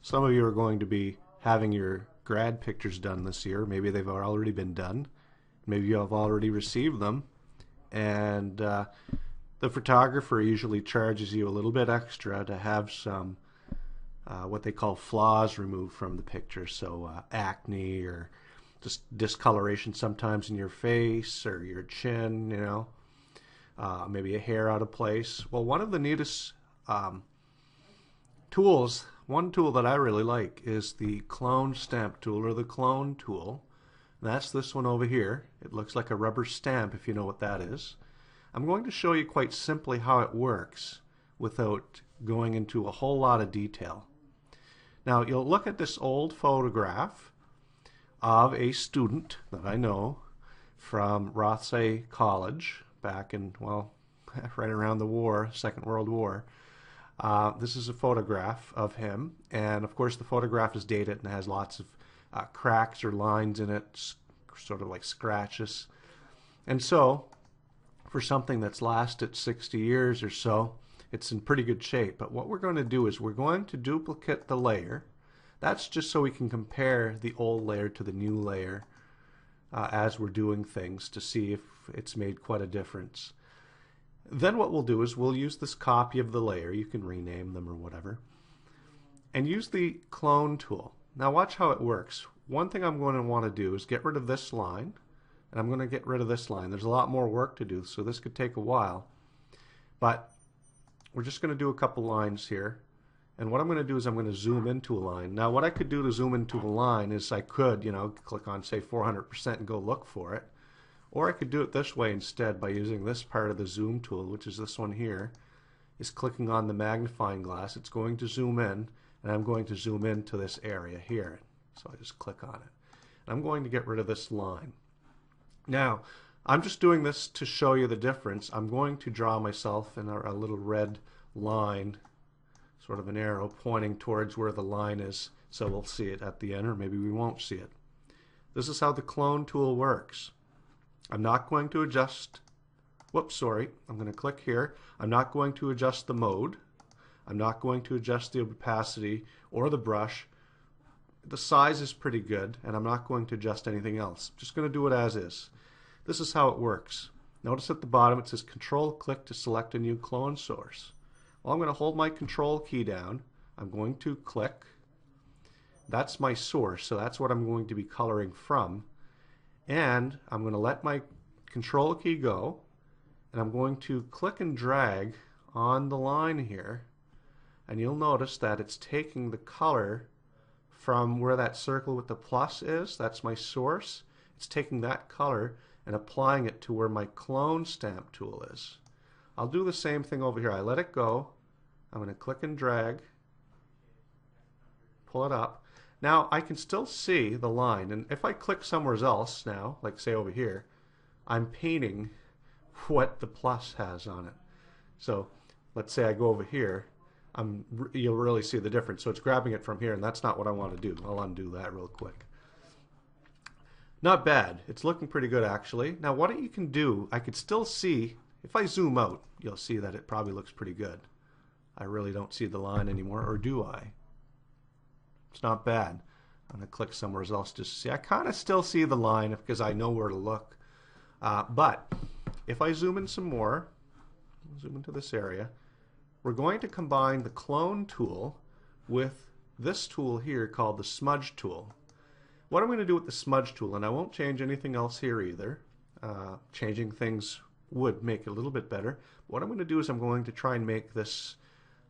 Some of you are going to be having your grad pictures done this year. Maybe they've already been done. Maybe you have already received them. And the photographer usually charges you a little bit extra to have some what they call flaws removed from the picture. So acne or just discoloration sometimes in your face or your chin, you know, maybe a hair out of place. Well, one of the neatest tools, one tool that I really like is the clone stamp tool or the clone tool. That's this one over here. It looks like a rubber stamp if you know what that is. I'm going to show you quite simply how it works without going into a whole lot of detail. Now you'll look at this old photograph of a student that I know from Rothsay College back in, well, right around the war, Second World War. This is a photograph of him, and of course the photograph is dated and has lots of cracks or lines in it, sort of like scratches. And so, for something that's lasted 60 years or so, it's in pretty good shape. But what we're going to do is we're going to duplicate the layer. That's just so we can compare the old layer to the new layer as we're doing things to see if it's made quite a difference. Then what we'll do is we'll use this copy of the layer, you can rename them or whatever, and use the clone tool. Now watch how it works. One thing I'm going to want to do is get rid of this line, and I'm going to get rid of this line. There's a lot more work to do, so this could take a while. But we're just going to do a couple lines here. And what I'm going to do is I'm going to zoom into a line. Now what I could do to zoom into a line is I could, you know, click on say 400% and go look for it. Or I could do it this way instead by using this part of the zoom tool, which is this one here, is clicking on the magnifying glass. It's going to zoom in, and I'm going to zoom into this area here. So I just click on it. And I'm going to get rid of this line. Now, I'm just doing this to show you the difference. I'm going to draw myself in a little red line, sort of an arrow pointing towards where the line is, so we'll see it at the end, or maybe we won't see it. This is how the clone tool works. I'm not going to adjust, whoops, sorry, I'm going to click here. I'm not going to adjust the mode. I'm not going to adjust the opacity or the brush. The size is pretty good, and I'm not going to adjust anything else. I'm just going to do it as is. This is how it works. Notice at the bottom it says Control-click to select a new clone source. Well, I'm going to hold my Control key down. I'm going to click. That's my source, so that's what I'm going to be coloring from. And I'm going to let my Control key go, and I'm going to click and drag on the line here, and you'll notice that it's taking the color from where that circle with the plus is. That's my source. It's taking that color and applying it to where my clone stamp tool is. I'll do the same thing over here. I let it go. I'm going to click and drag, pull it up. Now I can still see the line, and if I click somewhere else now, like say over here, I'm painting what the plus has on it. So let's say I go over here, you'll really see the difference. So it's grabbing it from here, and that's not what I want to do. I'll undo that real quick. Not bad. It's looking pretty good actually. Now what you can do, I could still see, if I zoom out, you'll see that it probably looks pretty good. I really don't see the line anymore, or do I? It's not bad. I'm going to click somewhere else just to see. I kind of still see the line because I know where to look. But if I zoom in some more, zoom into this area, we're going to combine the clone tool with this tool here called the Smudge Tool. What I'm going to do with the Smudge Tool, and I won't change anything else here either. Changing things would make it a little bit better. What I'm going to do is I'm going to try and make this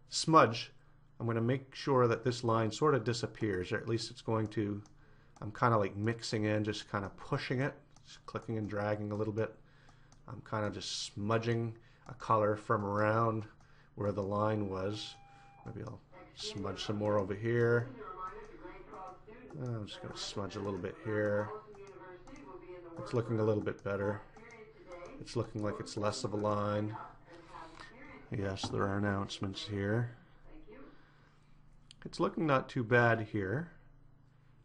smudge, I'm going to make sure that this line sort of disappears, or at least it's going to, I'm kind of like mixing in, just kind of pushing it, just clicking and dragging a little bit. I'm kind of just smudging a color from around where the line was. Maybe I'll smudge some more over here. I'm just going to smudge a little bit here. It's looking a little bit better. It's looking like it's less of a line. Yes, there are announcements here. It's looking not too bad here.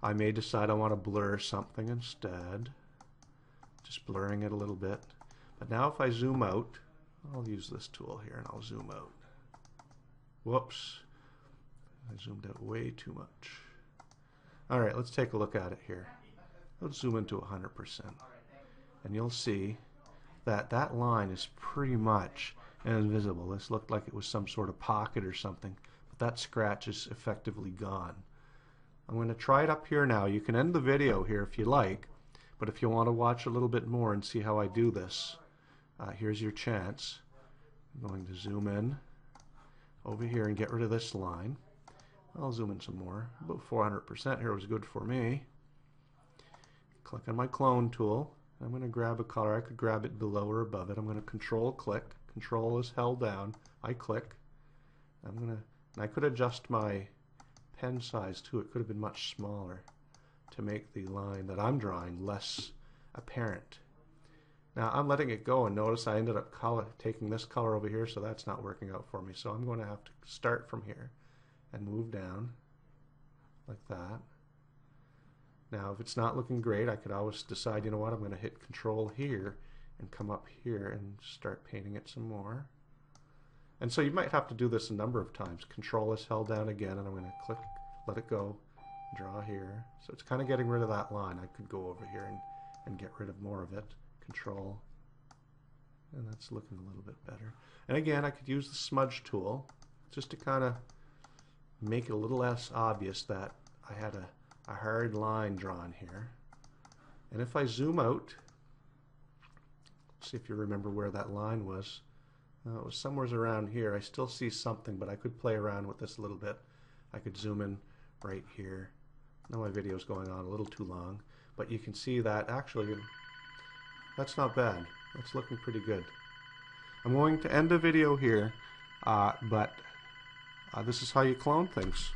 I may decide I want to blur something instead. Just blurring it a little bit. But now if I zoom out, I'll use this tool here and I'll zoom out. Whoops. I zoomed out way too much. All right, let's take a look at it here. Let's zoom into 100%. And you'll see that that line is pretty much invisible. This looked like it was some sort of pocket or something, but that scratch is effectively gone. I'm going to try it up here now. You can end the video here if you like, but if you want to watch a little bit more and see how I do this, here's your chance. I'm going to zoom in over here and get rid of this line. I'll zoom in some more. About 400% here was good for me. Click on my clone tool. I'm going to grab a color. I could grab it below or above it. I'm going to control click. Control is held down. I click. And I could adjust my pen size too. It could have been much smaller to make the line that I'm drawing less apparent. Now I'm letting it go, and notice I ended up taking this color over here, so that's not working out for me. So I'm going to have to start from here and move down like that. Now if it's not looking great, I could always decide, you know what, I'm going to hit Control here and come up here and start painting it some more. And so you might have to do this a number of times. Control is held down again, and I'm going to click, let it go, draw here. So it's kind of getting rid of that line. I could go over here and get rid of more of it. Control, and that's looking a little bit better. And again, I could use the smudge tool just to kind of make it a little less obvious that I had a hard line drawn here. And if I zoom out, see if you remember where that line was. It was somewhere around here. I still see something, but I could play around with this a little bit. I could zoom in right here. Now my video is going on a little too long, but you can see that actually that's not bad. That's looking pretty good. I'm going to end the video here, but this is how you clone things.